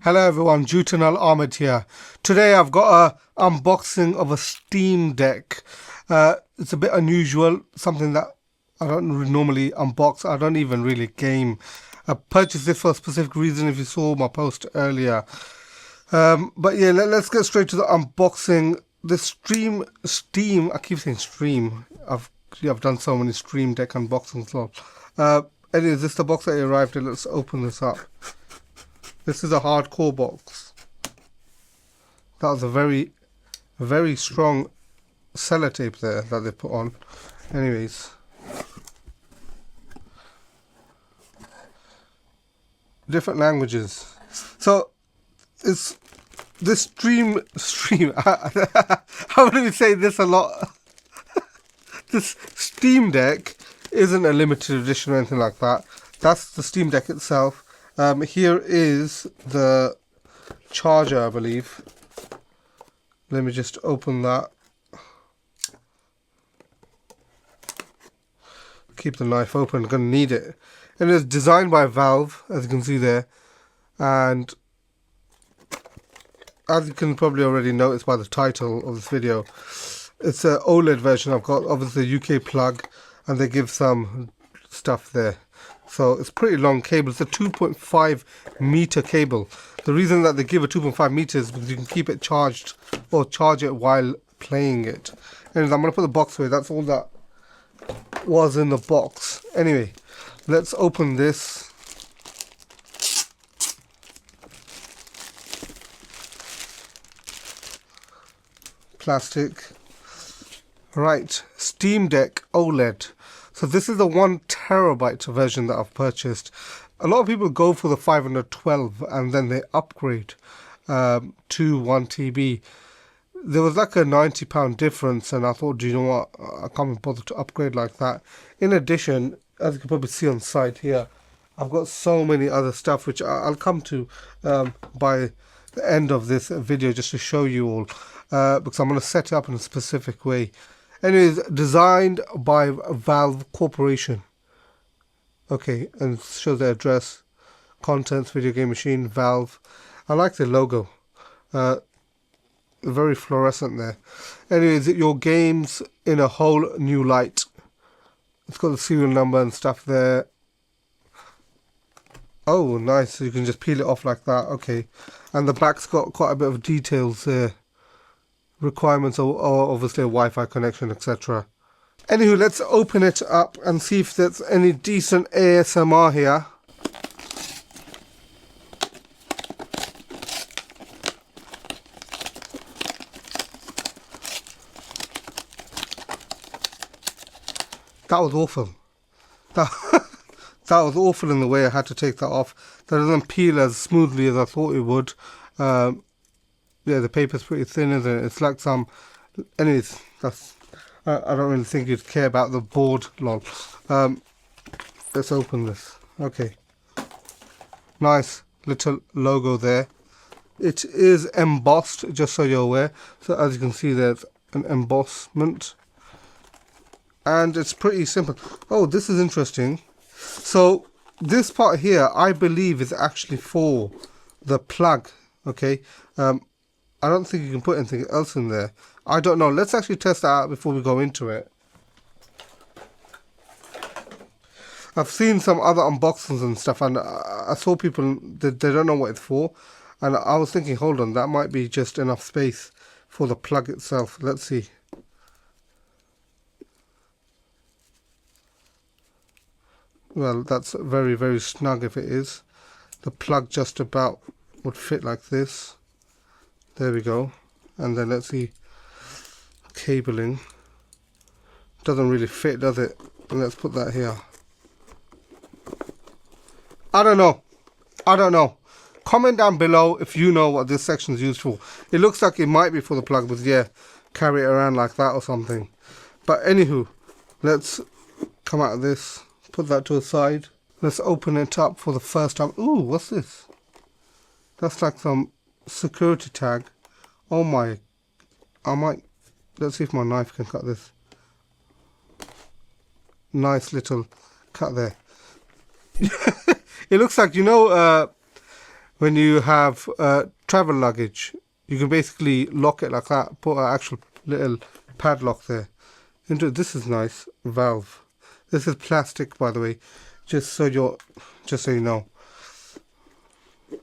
Hello everyone, Jutanal Ahmed here. Today I've got a unboxing of a Steam Deck. It's a bit unusual, something that I don't normally unbox. I don't even really game. I purchased this for a specific reason if you saw my post earlier. But yeah, let's get straight to the unboxing. The Steam, I keep saying stream. I've done so many Steam Deck unboxings as well. Anyway, is this the box that arrived in? Let's open this up. This is a hardcore box. That was a very, very strong sellotape there that they put on. Anyways. Different languages. So, it's this stream, I'm going to be saying this a lot. This Steam Deck isn't a limited edition or anything like that. That's the Steam Deck itself. Here is the charger, I believe. Let me just open that. Keep the knife open, gonna need it. And it's designed by Valve, as you can see there. And as you can probably already notice by the title of this video, it's an OLED version. I've got obviously a UK plug, and they give some stuff there. So it's pretty long cable. It's a 2.5 meter cable. The reason that they give a 2.5 meters is because you can keep it charged or charge it while playing it. Anyways, I'm going to put the box away. That's all that was in the box. Anyway, let's open this. Plastic. Right, Steam Deck OLED. So this is the 1 terabyte version that I've purchased. A lot of people go for the 512 and then they upgrade to 1 TB. There was like a £90 difference, and I thought, do you know what, I can't bother to upgrade like that. In addition, as you can probably see on the side here, I've got so many other stuff which I'll come to by the end of this video just to show you all, because I'm going to set it up in a specific way. Anyways, designed by Valve Corporation. Okay, and it shows the address, contents, video game machine, Valve. I like the logo. Very fluorescent there. Anyways, your games in a whole new light. It's got the serial number and stuff there. Oh, nice. So you can just peel it off like that. Okay. And the back's got quite a bit of details there. Requirements are obviously a Wi-Fi connection, etc. Anywho, let's open it up and see if there's any decent ASMR here. That was awful. That was awful in the way I had to take that off. That doesn't peel as smoothly as I thought it would. Yeah, the paper's pretty thin, isn't it? It's like some... Anyways, that's... I don't really think you'd care about the board, lol. Let's open this. Okay. Nice little logo there. It is embossed, just so you're aware. So as you can see, there's an embossment. And it's pretty simple. Oh, this is interesting. So, this part here, I believe, is actually for the plug. Okay. I don't think you can put anything else in there. I don't know. Let's actually test that out before we go into it. I've seen some other unboxings and stuff, and I saw people, they don't know what it's for. And I was thinking, hold on, that might be just enough space for the plug itself. Let's see. Well, that's very, very snug if it is. The plug just about would fit like this. There we go. And then let's see, cabling. Doesn't really fit, does it? And let's put that here. I don't know. Comment down below if you know what this section is used for. It looks like it might be for the plug, but yeah, carry it around like that or something. But anywho, let's come out of this, put that to a side. Let's open it up for the first time. Ooh, what's this? That's like some security tag. Oh my, let's see if my knife can cut this. Nice little cut there. It looks like, you know, when you have travel luggage, you can basically lock it like that, put an actual little padlock there. This is nice, valve. This is plastic, by the way, just so you know.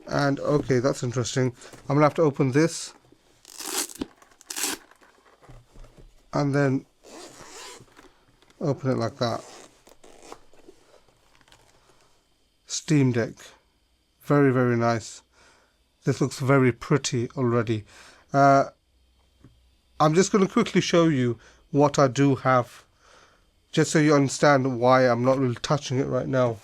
And okay, that's interesting. I'm gonna have to open this and then open it like that. SteamDeck, very, very nice. This looks very pretty already. I'm just going to quickly show you what I do have, just so you understand why I'm not really touching it right now.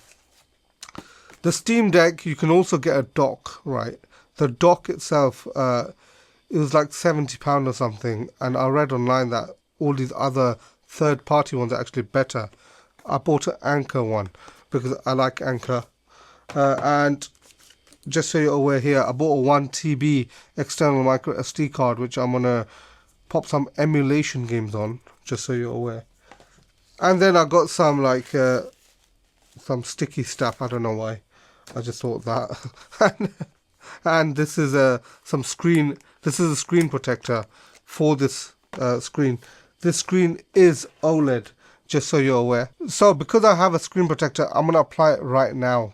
The SteamDeck, you can also get a dock, right? The dock itself, it was like £70 or something, and I read online that all these other third-party ones are actually better. I bought an Anker one because I like Anker, and just so you're aware here, I bought a 1TB external micro SD card, which I'm gonna pop some emulation games on, just so you're aware. And then I got some like some sticky stuff. I don't know why. I just thought that. And this is some screen. This is a screen protector for this screen. This screen is OLED, just so you're aware. So because I have a screen protector, I'm gonna apply it right now.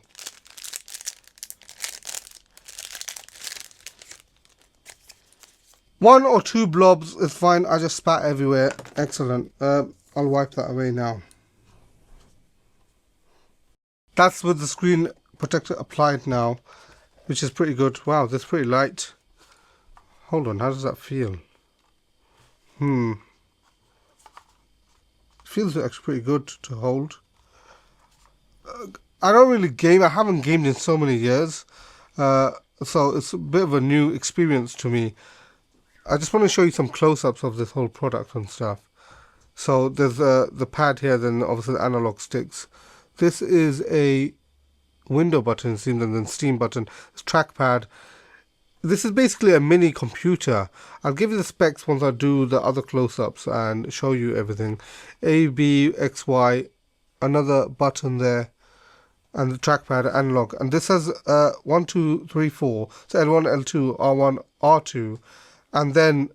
One or two blobs is fine. I just spat everywhere. Excellent. I'll wipe that away now. That's with the screen protector applied now, which is pretty good. Wow, that's pretty light. Hold on, how does that feel? Feels actually pretty good to hold. I don't really game. I haven't gamed in so many years, so it's a bit of a new experience to me. I just want to show you some close-ups of this whole product and stuff. So there's the pad here, then obviously the analog sticks. This is a window button, it seems, and then Steam button. It's trackpad. This is basically a mini computer. I'll give you the specs once I do the other close-ups and show you everything. A, B, X, Y, another button there, and the trackpad analog. And this has 1, 2, 3, 4. So L1, L2, R1, R2. And then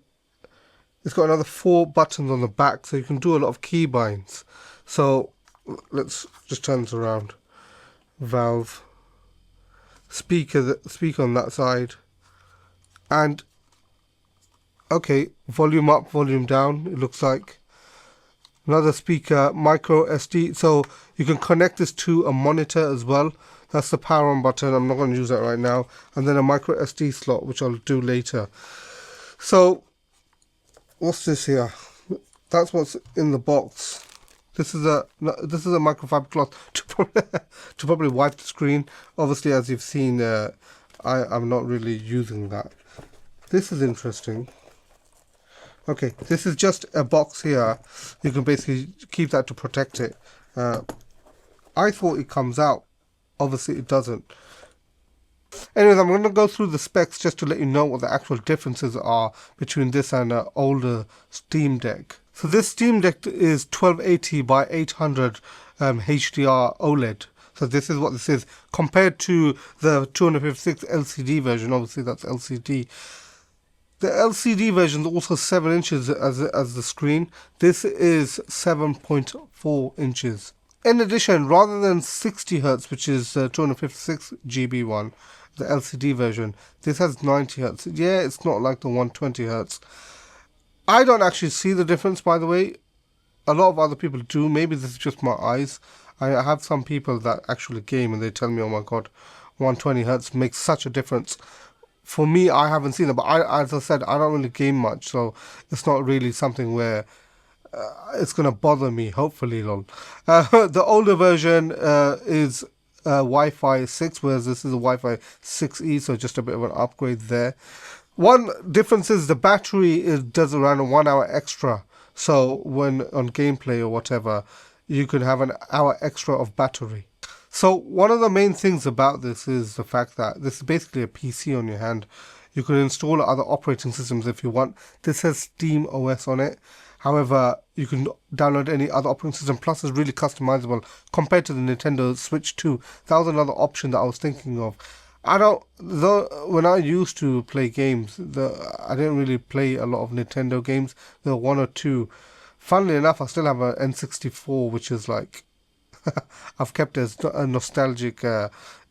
it's got another 4 buttons on the back, so you can do a lot of key binds. So let's just turn this around. Valve. Speaker on that side. And okay, volume up, volume down, it looks like. Another speaker, micro SD, so you can connect this to a monitor as well. That's the power on button. I'm not going to use that right now. And then a micro SD slot, which I'll do later. So what's this here? That's what's in the box. This is a microfiber cloth to probably wipe the screen. Obviously, as you've seen, I'm not really using that. This is interesting. Okay, this is just a box here. You can basically keep that to protect it. I thought it comes out. Obviously, it doesn't. Anyways, I'm going to go through the specs just to let you know what the actual differences are between this and an older SteamDeck. So this SteamDeck is 1280 by 800 HDR OLED. So this is what this is compared to the 256 LCD version. Obviously, that's LCD. The LCD version is also 7 inches as the screen. This is 7.4 inches. In addition, rather than 60 Hz, which is 256 GB one, the LCD version, this has 90 Hz. Yeah, it's not like the 120 Hz. I don't actually see the difference, by the way. A lot of other people do. Maybe this is just my eyes. I have some people that actually game and they tell me, oh my god, 120 Hz makes such a difference. For me, I haven't seen it, but as I said, I don't really game much, so it's not really something where it's going to bother me, hopefully, lol. The older version is Wi-Fi 6, whereas this is a Wi-Fi 6E, so just a bit of an upgrade there. One difference is the battery does around 1 hour extra, so when on gameplay or whatever, you could have an hour extra of battery. So one of the main things about this is the fact that this is basically a PC on your hand. You can install other operating systems if you want. This has Steam OS on it. However, you can download any other operating system. Plus, it's really customizable compared to the Nintendo Switch 2. That was another option that I was thinking of. I don't. Though when I used to play games, I didn't really play a lot of Nintendo games. There were one or two. Funnily enough, I still have a N64, which is like I've kept as a nostalgic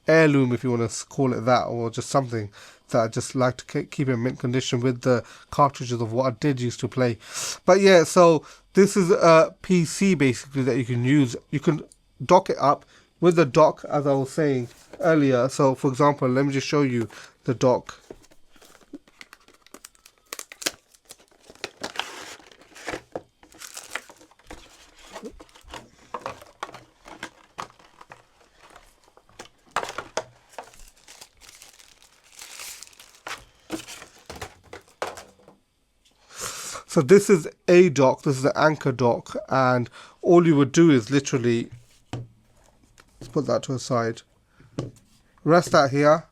heirloom, if you want to call it that, or just something that I just like to keep in mint condition with the cartridges of what I did used to play. But yeah, so this is a PC basically that you can use. You can dock it up with the dock, as I was saying earlier. So for example, let me just show you the dock. So this is a dock, this is the Anker Dock, and all you would do is literally, let's put that to a side, rest that here,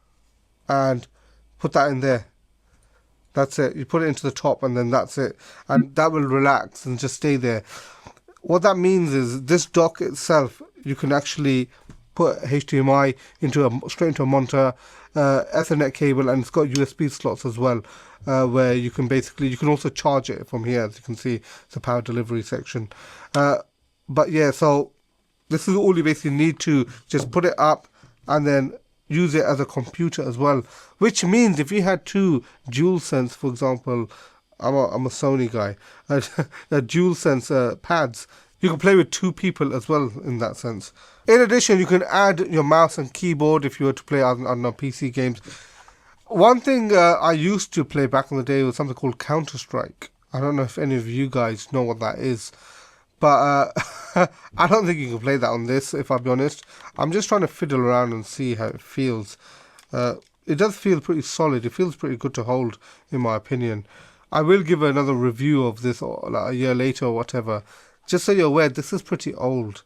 and put that in there. That's it. You put it into the top, and then that's it. And that will relax and just stay there. What that means is this dock itself, you can actually put HDMI straight into a monitor, Ethernet cable, and it's got USB slots as well, where you can also charge it from here. As you can see, it's a power delivery section. But yeah, so this is all you basically need to just put it up and then use it as a computer as well. Which means if you had two DualSense, for example, I'm a Sony guy, DualSense pads, you can play with two people as well in that sense. In addition, you can add your mouse and keyboard if you were to play on PC games. One thing I used to play back in the day was something called Counter-Strike. I don't know if any of you guys know what that is. But I don't think you can play that on this, if I'll be honest. I'm just trying to fiddle around and see how it feels. It does feel pretty solid. It feels pretty good to hold, in my opinion. I will give another review of this like a year later or whatever. Just so you're aware, this is pretty old.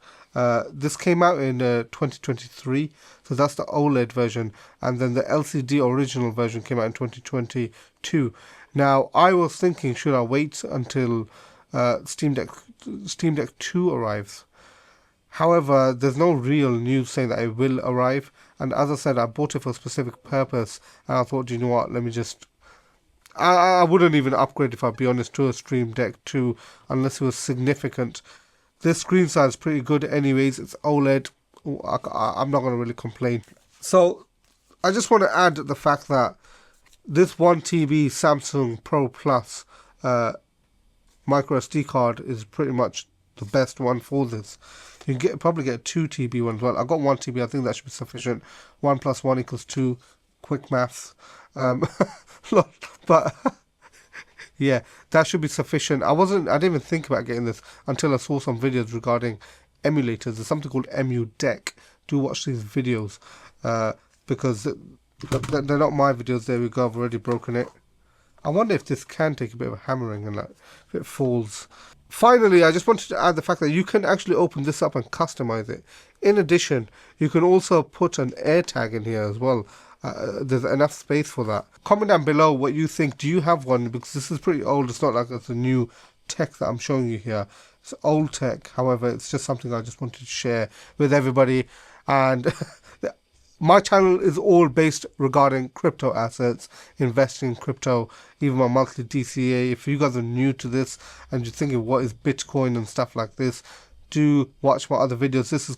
This came out in 2023, so that's the OLED version, and then the LCD original version came out in 2022. Now, I was thinking, should I wait until SteamDeck 2 arrives? However, there's no real news saying that it will arrive, and as I said, I bought it for a specific purpose, and I thought, you know what, let me just... I wouldn't even upgrade, if I'll be honest, to a SteamDeck 2 unless it was significant. This screen size is pretty good anyways. It's OLED. I'm not going to really complain. So I just want to add the fact that this 1TB Samsung Pro Plus micro SD card is pretty much the best one for this. You can probably get a 2TB one as well. I got 1TB. I think that should be sufficient. 1 + 1 = 2. Quick maths. But yeah, that should be sufficient. I didn't even think about getting this until I saw some videos regarding emulators. There's something called EmuDeck. Do watch these videos because they're not my videos. There we go. I've already broken it. I wonder if this can take a bit of a hammering and if it falls. Finally, I just wanted to add the fact that you can actually open this up and customize it. In addition, you can also put an AirTag in here as well. There's enough space for that. Comment down below what you think. Do you have one? Because this is pretty old. It's not like it's a new tech that I'm showing you here. It's old tech. However, it's just something I just wanted to share with everybody. And my channel is all based regarding crypto assets, investing in crypto, even my monthly DCA. If you guys are new to this and you're thinking what is Bitcoin and stuff like this, do watch my other videos. This is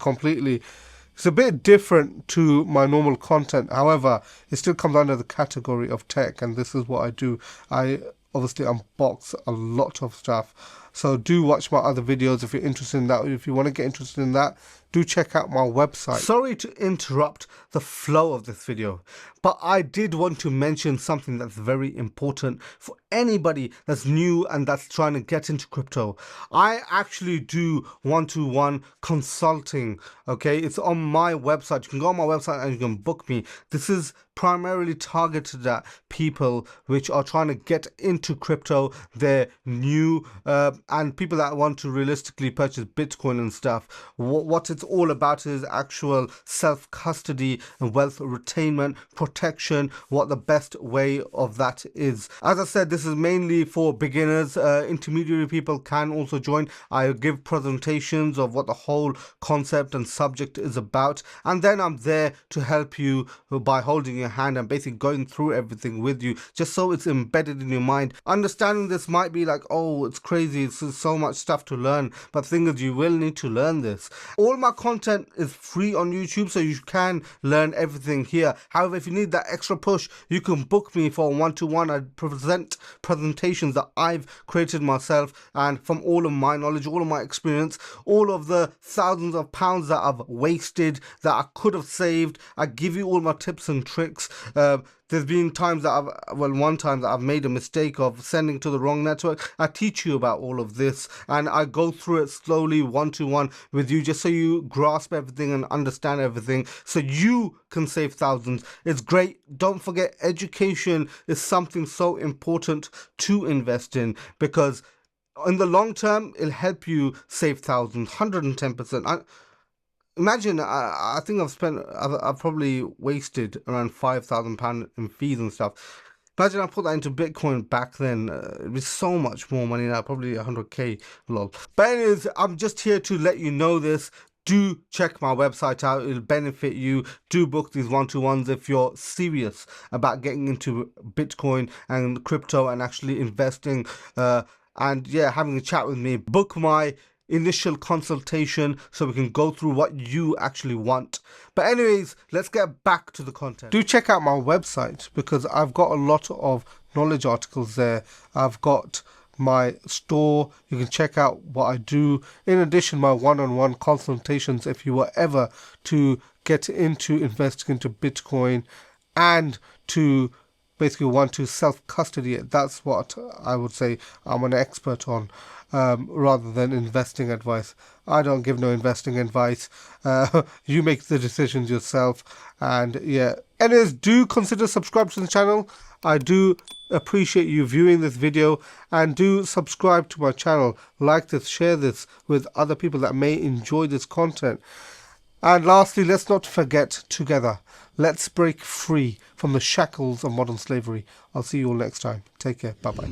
it's a bit different to my normal content. However, it still comes under the category of tech, and this is what I do. I obviously unbox a lot of stuff. So do watch my other videos if you're interested in that. If you want to get interested in that, do check out my website. Sorry to interrupt the flow of this video, but I did want to mention something that's very important for anybody that's new and that's trying to get into crypto. I actually do one-to-one consulting, okay? It's on my website. You can go on my website and you can book me. This is primarily targeted at people which are trying to get into crypto. They're new and people that want to realistically purchase Bitcoin and stuff. What it's all about is actual self-custody and wealth retainment, protection protection, what the best way of that is. As I said, this is mainly for beginners. Intermediary people can also join. I give presentations of what the whole concept and subject is about, and then I'm there to help you by holding your hand and basically going through everything with you, just so it's embedded in your mind. Understanding this might be like, oh, it's crazy, it's so much stuff to learn, but the thing is, you will need to learn this. All my content is free on YouTube, so you can learn everything here. However, if you need that extra push, you can book me for a one-to-one. I present presentations that I've created myself, and from all of my knowledge, all of my experience, all of the thousands of pounds that I've wasted, that I could have saved. I give you all my tips and tricks. There's been times that one time that I've made a mistake of sending to the wrong network. I teach you about all of this, and I go through it slowly, one-to-one with you, just so you grasp everything and understand everything, so you can save thousands. It's great. Don't forget, education is something so important to invest in, because in the long term, it'll help you save thousands, 110%. Imagine, I think I've probably wasted around £5,000 in fees and stuff. Imagine I put that into Bitcoin back then. It'd be so much more money now, probably 100k, lol. But anyways, I'm just here to let you know this. Do check my website out, it'll benefit you. Do book these one-to-ones if you're serious about getting into Bitcoin and crypto and actually investing. And yeah, having a chat with me. Book my initial consultation so we can go through what you actually want. But anyways, let's get back to the content. Do check out my website, because I've got a lot of knowledge articles there. I've got my store, you can check out what I do. In addition, my one-on-one consultations if you were ever to get into investing into Bitcoin and to basically want to self-custody it. That's what I would say I'm an expert on, rather than investing advice. I don't give no investing advice. You make the decisions yourself. And yeah, anyways, do consider subscribing to the channel. I do appreciate you viewing this video, and do subscribe to my channel. Like this, share this with other people that may enjoy this content. And lastly, let's not forget, together, let's break free from the shackles of modern slavery. I'll see you all next time. Take care. Bye-bye.